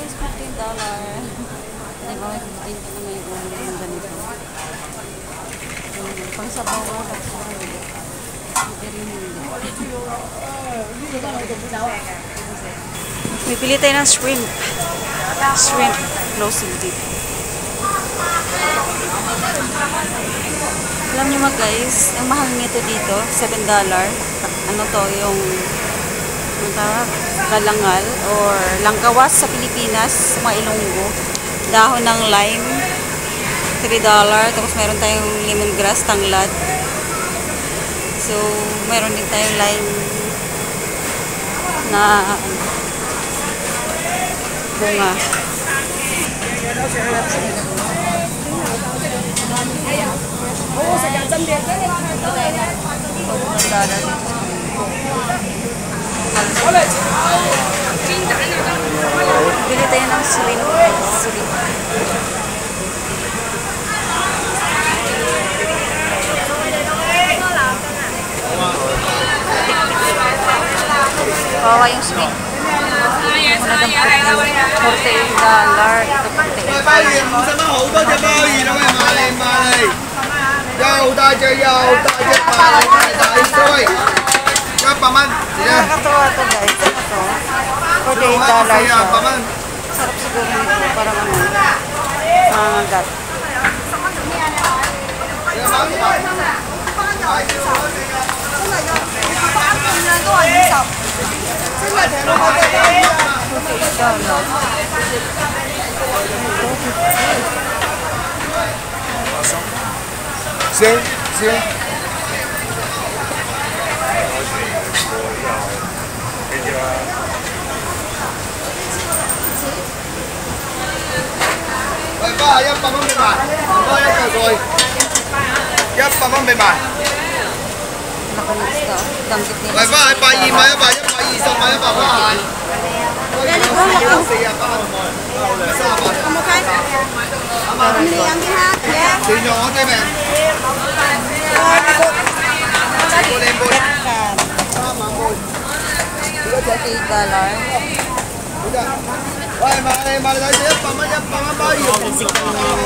guys, $15. Diba, din ko na may ulo ng ganito. Pang sabaw ko, hindi rin hindi. Bibili tayo ng shrimp. Shrimp. Closing dip. Alam niyo mga guys, ang mahal nito dito, $7. Ano to, yung galangal or langkawas sa Pilipinas, mga Ilonggo. Dahon ng lime, $3. Tapos meron tayong lemongrass, tanglad. So, meron din tayong lime na bunga. Bili tayo ng shrimp. Kawawa yung shrimp. Muna ng $48. Ito Nakakatawa ito guys. $48 siya. Sarap siguro nito. Parang ano, mangagat. Sim, sim. Ba, $100俾埋，唔該一嚿水，$100俾埋。Nakalista. Danggit nila.喂，ba，120買100，120買100蚊。全用我啲命。$48.喂，買睇先，100蚊包魚，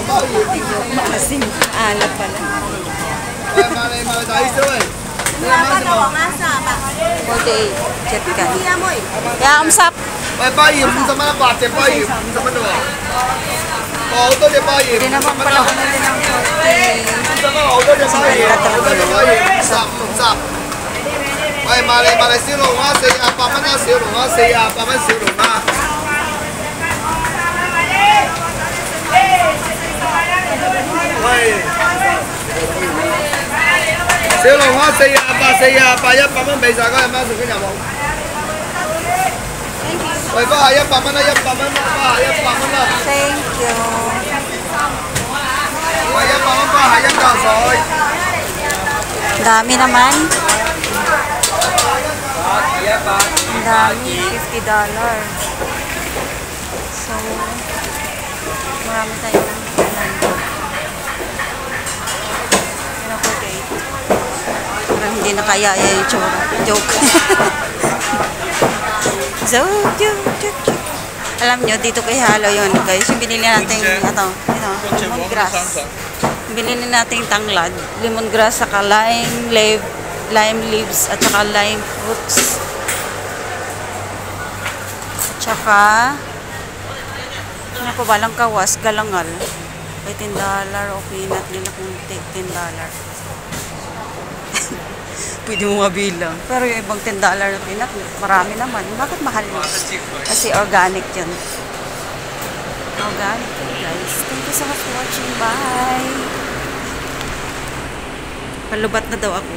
包魚。Maasim. Alat pala. 喂，買睇先喂。$48. Check ka. Yeah, umsap. 喂，鮑魚50蚊一百隻鮑魚50蚊啫喎。哦，好多隻鮑魚。Hindi naman pala bumili ng $40. 50蚊好多隻鮑魚，好多隻鮑魚50。喂，買嚟小龍蝦48蚊啦，小龍蝦48蚊小龍蝦。喂，小龍蝦48，100蚊俾晒嗰隻貓食緊有冇？喂，包下100蚊啦，100蚊啦，包下100蚊啦。Thank you. 喂，100蚊包下1嚿水。Dami naman. Ang dami, $50. So, marami tayong parang hindi na kaya yung joke. So, joke. Alam nyo, dito kay Halo yun guys. Yung binili natin, lemongrass. Binili natin tanglad, lemongrass, saka lime leaves, at saka lime fruits. At saka, ano pa ba, langkawas, galangal. $18 o peanut nila kung $10. Pwede mo mabilang. Pero yung ibang $10 na peanut, marami naman. Bakit mahal yun? Kasi organic yun. Organic yun, guys. Thank you so much for watching. Bye! Palubat na daw ako.